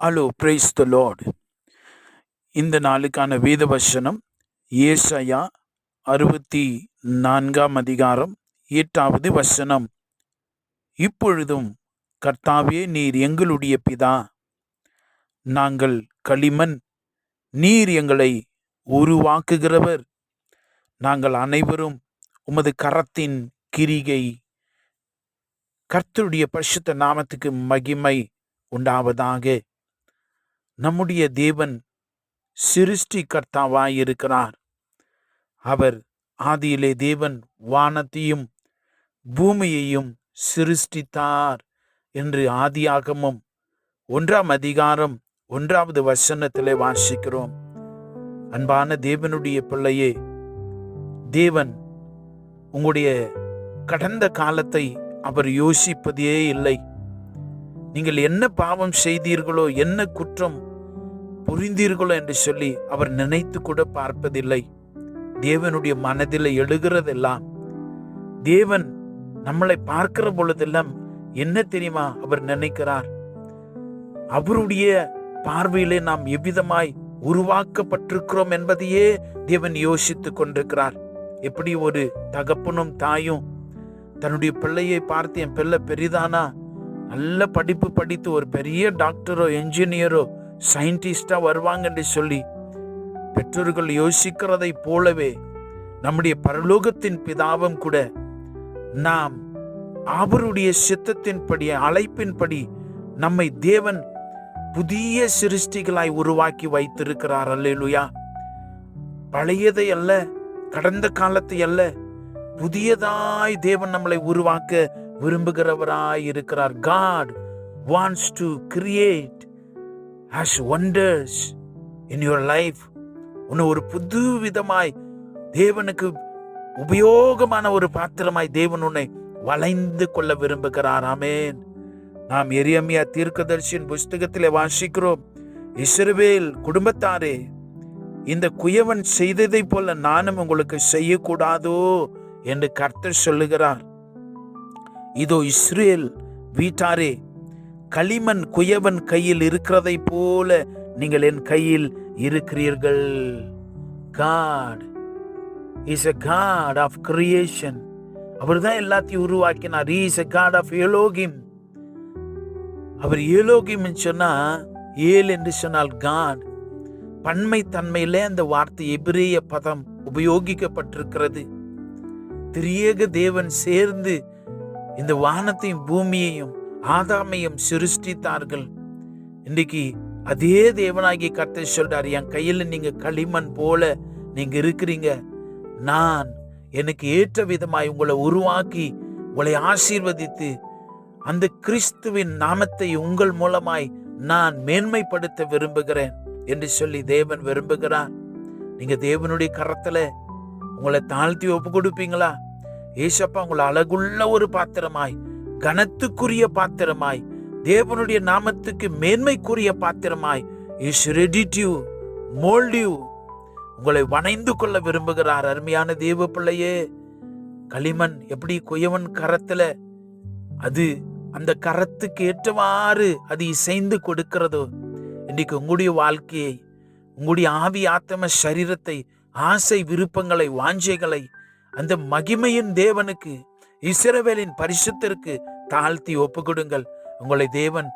Hello, praise the Lord. இந்த நாளுக்கான வேத வசனம் ஏசாயா 64 அதிகாரம் 8வது வசனம். இப்பொழுதும் கர்த்தாவே, நீர் எங்களுடைய பிதா, நாங்கள் களிமண், நீர் எங்களை உருவாக்குகிறவர், நாங்கள் அனைவரும் உமது கரத்தின் கிரிகை. கர்த்தருடைய பரிசுத்த நாமத்துக்கு மகிமை உண்டாவதாக. நம்முடைய தேவன் சிருஷ்டி கர்த்தாவாயிருக்கிறார். அவர் ஆதியிலே தேவன் வானத்தையும் பூமியையும் சிருஷ்டித்தார் என்று ஆதியாகமம் 1 அதிகாரம் 1வது வசனத்திலே வாசிக்கிறோம். அன்பான தேவனுடைய பிள்ளையே, தேவன் உங்களுடைய கடந்த காலத்தை அவர் யோசிப்பதே இல்லை. நீங்கள் என்ன பாவம் செய்தீர்களோ, என்ன குற்றம் புரிந்தீர்களோ என்று சொல்லி அவர் நினைத்து கூட பார்ப்பதில்லை. தேவனுடைய மனதில் எழுகிறதெல்லாம், தேவன் நம்மளை பார்க்கிற பொழுதெல்லாம் என்ன தெரியுமா அவர் நினைக்கிறார்? அவருடைய பார்வையிலே நாம் எவ்விதமாய் உருவாக்கப்பட்டிருக்கிறோம் என்பதையே தேவன் யோசித்து கொண்டிருக்கிறார். எப்படி ஒரு தகப்பனும் தாயும் தன்னுடைய பிள்ளையை பார்த்து, என் பிள்ளை பெரிதானா, நல்ல படிப்பு படித்து ஒரு பெரிய டாக்டரோ என்ஜினியரோ சயின்டிஸ்டா வருவாங்க என்று சொல்லி பெற்றோர்கள் யோசிக்கிறதை போலவே நம்முடைய பரலோகத்தின் பிதாவும் கூட நாம் அவருடைய சித்தத்தின்படி, அழைப்பின்படி நம்மை தேவன் புதிய சிருஷ்டிகளாய் உருவாக்கி வைத்திருக்கிறார். அல்லேலூயா. பழையதை அல்ல, கடந்த காலத்தை அல்ல, புதியதாய் தேவன் நம்மளை உருவாக்க விரும்புகிறவராய் இருக்கிறார். God wants to create as wonders in your life. உன்னை ஒரு புது விதமாய் தேவனுக்கு உபயோகமான ஒரு பாத்திரமாய் தேவன் உன்னை வளைந்து கொள்ள விரும்புகிறார். ஆமென். நாம் எரேமியா தீர்க்கதரிசியின் புஸ்தகத்திலே வாசிக்கிறோம், இஸ்ரவேல் குடும்பத்தாரே, இந்த குயவன் செய்ததை போல நானும் உங்களுக்கு செய்யக்கூடாதோ என்று கர்த்தர் சொல்லுகிறார். இதோ இஸ்ரேல் வீட்டாரே, களிமண் குயவன் கையில் இருக்கிறதை போல நீங்கள் என் கையில் இருக்கிறீர்கள். God is a God of creation. அவர் தான் எல்லாத்தையும் உருவாக்கினார். He is a God of Elohim. அவர் எலோகிம் சொன்னா, ஏல் என்று சொன்னால் God. பன்மை தன்மையிலே அந்த வார்த்தை எபிரேய பதம் உபயோகிக்கப்பட்டிருக்கிறது. திரியேக தேவன் சேர்ந்து இந்த வானத்தையும் பூமியையும் ஆதாமையும் சிருஷ்டித்தார்கள். இன்றைக்கு அதே தேவனாகிய கர்த்தர் சொல்றார், என் கையில் நீங்க களிமண் போல நீங்க இருக்கிறீங்க. நான் எனக்கு ஏற்ற விதமாய் உங்களை உருவாக்கி உங்களை ஆசீர்வதித்து அந்த கிறிஸ்துவின் நாமத்தை உங்கள் மூலமாய் நான் மேன்மைப்படுத்த விரும்புகிறேன் என்று சொல்லி தேவன் விரும்புகிறார். நீங்க தேவனுடைய கரத்துல உங்களை தாழ்த்தி ஒப்பு கொடுப்பீங்களா? ஏசப்பா, உங்களை அழகுள்ள ஒரு பாத்திரமாய், கனத்துக்குரிய பாத்திரமாய், தேவனுடைய நாமத்துக்கு மேன்மைக்குரிய பாத்திரமாய் is ready to mould you. உங்களை வணைந்து கொள்ள விரும்புகிறார். அருமையான தேவ பிள்ளையே, களிமண் எப்படி குயவன் கரத்துல அது அந்த கரத்துக்கு ஏற்றவாறு அது இசைந்து கொடுக்கிறதோ, இன்றைக்கு உங்களுடைய வாழ்க்கையை, உங்களுடைய ஆவி ஆத்ம சரீரத்தை, ஆசை விருப்பங்களை, வாஞ்சைகளை அந்த மகிமையின் தேவனுக்கு, இஸ்ரவேலின் பரிசுத்தருக்கு தாழ்த்தி ஒப்பு கொடுங்கள். உங்களை தேவன்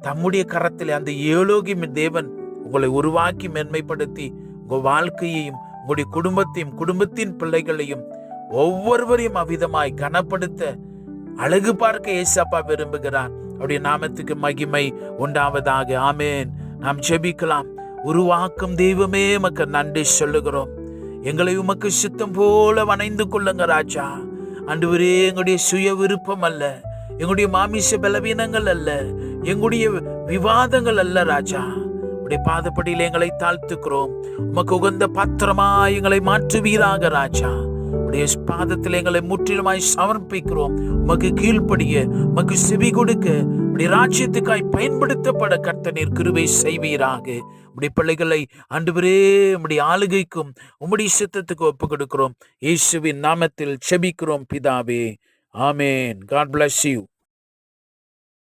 தம்முடைய கரத்தில், அந்த ஏலோகிம் தேவன் உங்களை உருவாக்கி மேன்மைப்படுத்தி உங்க வாழ்க்கையையும் உங்களுடைய குடும்பத்தையும் குடும்பத்தின் பிள்ளைகளையும் ஒவ்வொருவரையும் அவ்விதமாய் கனப்படுத்த, அழகு பார்க்க ஏசப்பா விரும்புகிறார். அவருடைய நாமத்துக்கு மகிமை உண்டாவதாக. ஆமேன். நாம் ஜெபிக்கலாம். உருவாக்கும் தெய்வமே, உமக்கு நன்றி சொல்லுகிறோம். எங்களை உமக்கு சித்தம் போல வணைந்து கொள்ளுங்க ராஜா. ஆண்டவரே, எங்களுடைய சுய விருப்பம் அல்ல, எங்களுடைய மாமிச பலவீனங்கள் அல்ல, எங்களுடைய விவாதங்கள் அல்ல ராஜா. உடைய பாதப்படியில் எங்களை தாழ்த்துக்கிறோம். உமக்கு உகந்த பாத்திரமா எங்களை மாற்றுவீராக ராஜா. உடைய பாதத்தில் எங்களை முற்றிலுமாய் சமர்ப்பிக்கிறோம். உமக்கு கீழ்ப்படிய, உமக்கு செவி கொடுக்க, உடைய ராஜ்யத்துக்காய் பயன்படுத்தப்பட கர்த்தர் நீர் கிருபை செய்வீராக. உடைய பிள்ளைகளை ஆண்டவரே உம்முடைய ஆளுகைக்கும் உம்முடைய சித்தத்துக்கு ஒப்பு கொடுக்கிறோம். இயேசுவின் நாமத்தில் செபிக்கிறோம் பிதாவே. ஆமேன். God bless you.